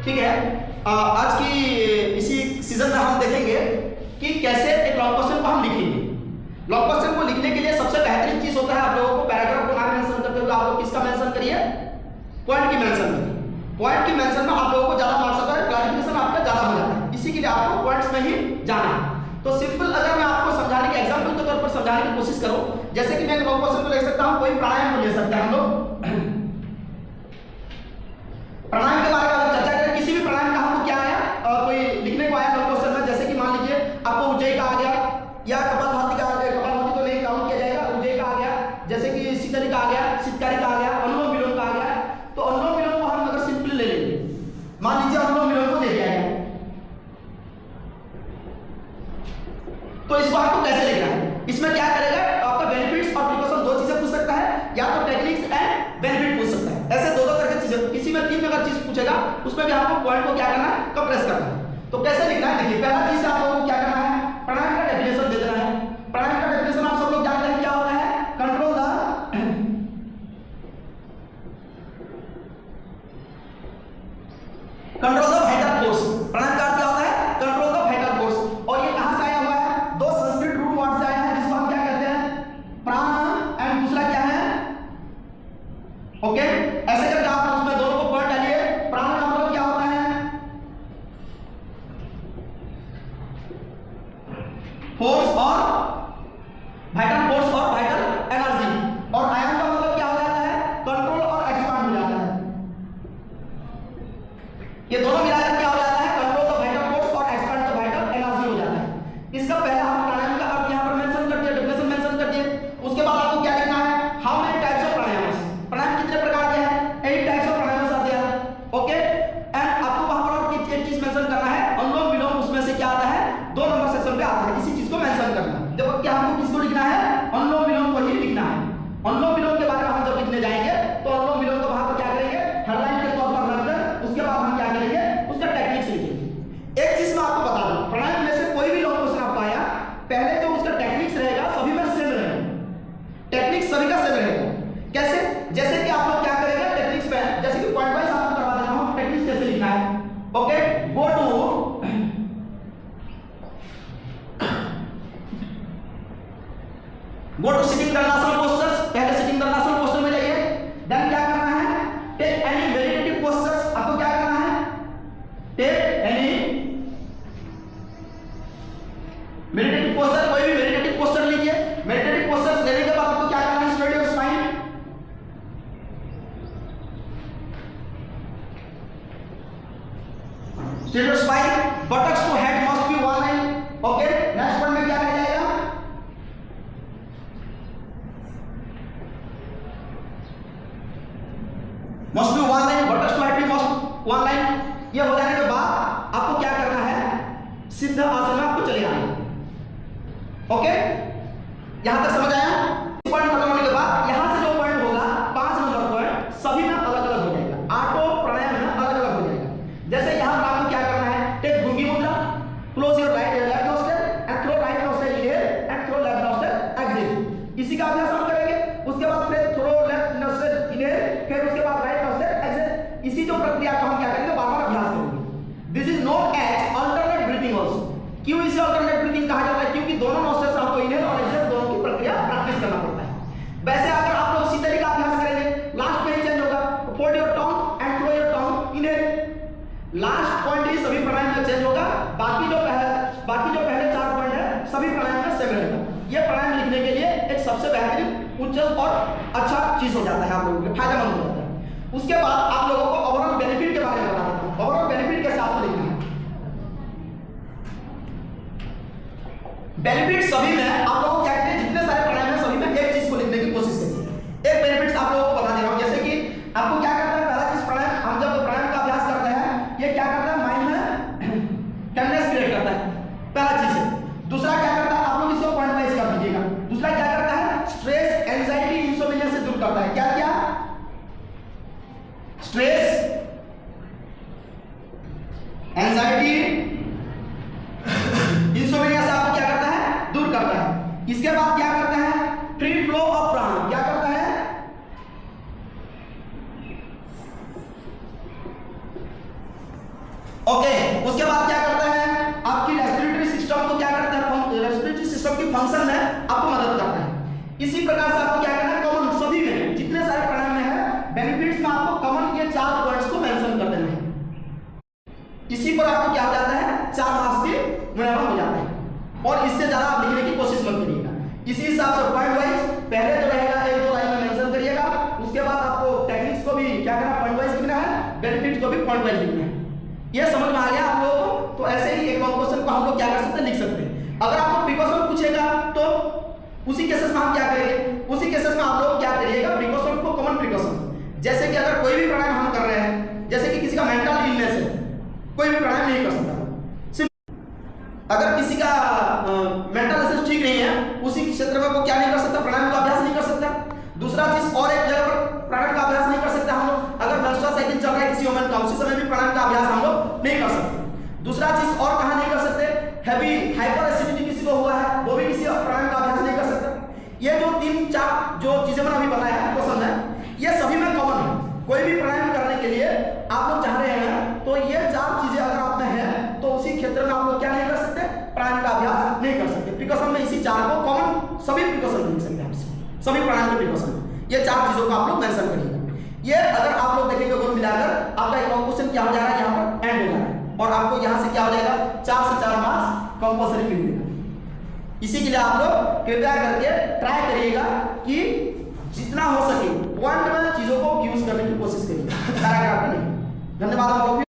ठीक है। आज की इसी सीजन में हम देखेंगे कि कैसे एक लॉन्ग क्वेश्चन को हम लिखेंगे। लॉन्ग क्वेश्चन को लिखने के लिए सबसे बेहतरीन चीज होता है आप लोगों को पैराग्राफ को ना मेंशन करते हुए आप लोग किसका मेंशन करिए, पॉइंट की मेंशन करिए। पॉइंट की मेंशन में आप लोगों को ज्यादा मार्क्स आता है, क्लैरिफिकेशन आपका ज्यादा हो जाता है। इसी के लिए आपको पॉइंट्स में ही जाना है। तो सिंपल अगर मैं आपको समझाने के एग्जांपल के तौर पर समझाने की कोशिश करूं, जैसे कि मैं एक लॉन्ग क्वेश्चन को ले सकता हूं, कोई प्राणायाम को ले सकते हैं हम लोग। प्राणायाम के बारे में अगर चर्चा करें, किसी भी प्राणायाम का हमको क्या आया कोई लिखने को आया लॉन्ग क्वेश्चन में, जैसे कि मान लीजिए आपको उज्जयी का आ गया या कपालभाति का आ गया। कपालभाति तो नहीं काउंट किया जाएगा, उज्जयी का आ गया, जैसे कि शीतली का आ गया, शीतकारी का आ गया, अनुलोम विलोम का आ गया। तो अनुलोम विलोम को हम अगर सिंपली ले लेंगे, मान लीजिए अनुलोम विलोम को ले लिया गया, तो इस बात को कैसे लिखना है, इसमें क्या करेगा, आपका बेनिफिट्स और प्रिकॉशन दो चीजें पूछ सकता है, या तो टेक्निक्स एंड बेनिफिट पूछ सकता है। ऐसे दो तरह की चीजें, किसी में तीन में अगर चीज पूछेगा उसमें भी आपको पॉइंट को क्या करना है, कंप्रेस करना है। तो कैसे लिखना है, देखिए पहला चीज आप लोगों को क्या करना है, प्राणायाम का डेफिनेशन दे देना है। प्राणायाम का डेफिनेशन आप सब लोग जानते हैं क्या होता है, कंट्रोल द वाइटल फोर्स। प्राणायाम का अर्थ क्या होता है, कंट्रोल द वाइटल फोर्स। और ये कहां से आया हुआ है, दो संस्कृत रूट वर्ड से आया है, जिसको हम क्या कहते हैं, प्राण, एंड दूसरा क्या है, ओके। ऐसे करके आप उसमें दोनों को पढ़ डालिए। प्राण का मतलब क्या होता है, फोर्स और वाइटल फोर्स और वाइटल एनर्जी। और आयन का मतलब क्या हो जाता है, कंट्रोल और एक्सपांड हो जाता है। ये दोनों मिलाकर क्या हो जाता है, कंट्रोल द वाइटल फोर्स और एक्सपांड द वाइटल एनर्जी हो जाता है। इसका पहला हम प्राणायाम का अर्थ यहां पर मेंशन कर दिया, डेफिनेशन मेंशन कर दिए। उसके बाद आपको क्या लिखना है, हाउ मेनी टाइप्स ऑफ प्राणायाम। प्राणायाम कितने प्रकार के हैं, 8 टाइप्स ऑफ प्राणायाम आते हैं, ओके। एंड आपको वहां पर और एक चीज मेंशन करना है, अनुलोम विलोम उसमें से क्या आता है, 2 नंबर सेक्शन पे आता है, इसी चीज को मेंशन करना है। देखो क्या हमको किसको लिखना है, अनुलोम विलोम को ही लिखना है। अनुलोम विलोम के बारे में हम जब लिखने जाएंगे तो अनुलोम विलोम को वहां पर क्या करेंगे, हेडलाइन के तौर पर रखकर उसके बाद हम क्या करेंगे, उसका टेक्निक्स लिखेंगे। एक चीज मैं आपको बता दूं, प्राणायाम में से कोई भी लॉन्ग क्वेश्चन आपको आया, पहले जो उसका टेक्निक्स रहेगा सभी में सेम रहेगा, टेक्निक्स सभी का सेम रहेगा। कैसे, जैसे कि आप लोग क्या करेंगे, टेक्निक्स पे जैसे कि पॉइंट वाइज आपको करवा देता हूं, टेक्निक्स कैसे लिखना है, okay. Go to sitting dandasana postures, पहले सिटिंग दंडासन पोस्चर में जाइए। देन क्या करना है, टेक एनी मेडिटेटिव पोस्चर्स। आपको क्या करना है, टेक एनी मेडिटेटिव पोस्चर, कोई भी मेडिटेटिव पोस्चर लीजिए। मेडिटेटिव पोस्चर्स लेने के बाद आपको क्या करना है, straight your spine, straight your spine, buttocks to head must be one line, okay. Next point में क्या रह जाएगा, must be one line, buttocks to head be must one line. ये हो जाने के बाद आपको क्या करना है, सिद्ध आसन में आपको चले आना, ओके। यहां तक समझ आया। पॉइंट खत्म होने के बाद यहां से जो पॉइंट होगा 5 नंबर पॉइंट सभी में अलग अलग हो जाएगा, आठों प्राणायाम में अलग अलग हो जाएगा। जैसे यहां पर आपको क्या करना है, take Bhringi mudra, close your left nostril and through right nostril inhale and through left nostril exhale. इसी का अभ्यास हम करेंगे। उसके बाद फिर थ्रो लेफ्ट नोस्ट्रल इनहेल, फिर उसके बाद राइट नोस्ट्रल एक्सहेल। इसी जो प्रक्रिया को हम क्या करेंगे, बार-बार अभ्यास करेंगे। This is known as alternate breathing also. क्यों इसे अल्टरनेट ब्रीथिंग कहा जाता है, क्योंकि दोनों नोस्ट्रल से आपको इनहेल और एक्सहेल दोनों की प्रक्रिया प्रैक्टिस करना पड़ता है। वैसे अगर आप लोग शीतली का अभ्यास करेंगे, लास्ट में ही चेंज होगा, fold your tongue and throw your tongue inhale. Last point ही सभी प्राणायाम में चेंज होगा, बाकी जो पहले 4 पॉइंट है सभी प्राणायाम में सेम रहेगा। ये प्राणायाम लिखने के लिए एक सबसे बेहतरीन, उच्च और अच्छा चीज हो जाता है, आप लोगों के लिए फायदेमंद हो जाता है। उसके बाद आप लोगों को ओवरऑल बेनिफिट के बारे में बता देता हूं, ओवरऑल बेनिफिट कैसे आपको लिखना है। बेनिफिट सभी में आप लोगों को क्या करते हैं, जितने सारे प्राणायाम है सभी में एक चीज को लिखने की कोशिश करिए। एक बेनिफिट्स आप लोगों को बता दे रहा हूं, जैसे कि आपको क्या करना है, पहला चीज प्राणायाम, हम जब प्राणायाम का अभ्यास करते हैं, ये क्या करता है, माइंड में कैलनेस क्रिएट करता है, पहला चीज है। दूसरा क्या करता है, आप लोग इसको पॉइंट वाइज कर दीजिएगा। दूसरा क्या करता है, स्ट्रेस, एंजाइटी, इंसोम्निया से दूर करता है। क्या क्या, स्ट्रेस, एंजाइटी, इंसोम्निया से आपको क्या करता है, दूर करता है। इसके बाद क्या करता है, फ्री फ्लो ऑफ प्राण, क्या करता है, ओके, उसके बाद क्या करता है, आपकी रेस्पिरेटरी सिस्टम को क्या करता है, रेस्पिरेटरी सिस्टम की फंक्शन में आपको मदद करता है। इसी प्रकार से आपको क्या करना है, कॉमन सभी में जितने सारे प्राणायाम में है बेनिफिट्स में आपको कॉमन ये 4 पॉइंट्स को मेंशन कर देना है। इसी पर आपको क्या हो जाता है, 4 मार्क्स की मुनाफा हो जाता है। और इससे ज्यादा आप लिखने की कोशिश मत करिएगा। इसी हिसाब से पॉइंट वाइज पहले जो रहेगा 1-2 लाइन में मेंशन करिएगा, उसके बाद आपको टेक्निक्स को भी क्या करना, पॉइंट वाइज लिखना है, बेनिफिट्स को भी पॉइंट वाइज लिखना है। ये समझ में आ गया आप लोगों को? तो ऐसे ही एक क्वेश्चन को हम लोग क्या कर सकते हैं, लिख सकते हैं। अगर आपको प्रिकॉशन पूछेगा तो उसी केसेस में हम क्या करेंगे, उसी केसेस में आप लोग क्या करिएगा, प्रिकॉशन को कॉमन प्रिकॉशन, जैसे कि अगर कोई भी प्राणायाम हम कर रहे हैं, जैसे कि किसी का मेंटल इलनेस है, कोई भी प्राणायाम नहीं कर सकता। अगर किसी का मेंटल इलनेस ठीक नहीं है, उसी क्षेत्र में वो क्या नहीं कर सकता, प्राणायाम का अभ्यास नहीं कर सकता। दूसरा चीज, और एक जगह पर प्राणायाम का अभ्यास नहीं कर सकते हम लोग, अगर मेंस्ट्रुअल साइकिल चल रहा है किसी वुमन का, उसी समय भी प्राणायाम का अभ्यास हम लोग नहीं कर सकते। दूसरा चीज और कहां नहीं कर सकते, हैवी हाइपर एसिडिटी किसी को हुआ है, वो भी किसी प्राणायाम का अभ्यास नहीं कर सकता। ये जो 3-4 जो चीजें मैंने अभी बताया है, आपको समझा है, ये सभी में कॉमन है। कोई भी प्राणायाम करने के लिए आप लोग चाह रहे हैं तो ये 4 चीजें अगर आप में है तो उसी क्षेत्र में आप लोग क्या नहीं कर सकते, प्राणायाम का अभ्यास नहीं कर सकते। प्रिकॉशन में इसी 4 को कॉमन सभी प्रिकॉशन लिख सकते हैं आप, सभी प्राणायाम के प्रिकॉशन, ये 4 चीजों को आप लोग मेंशन करिएगा। ये अगर आप लोग देखेंगे कुल मिलाकर आपका एक क्वेश्चन क्या हो जा रहा है, यहाँ पर एंड हो जा रहा है, और आपको यहाँ से क्या हो जाएगा, 4 से 4 मार्क्स कंपल्सरी मिलेगा। इसी के लिए आप लोग कृपया करके ट्राई करिएगा कि जितना हो सके पॉइंट में चीजों को यूज करने की कोशिश करिएगा, पैराग्राफ में नहीं। धन्यवाद आप लोग।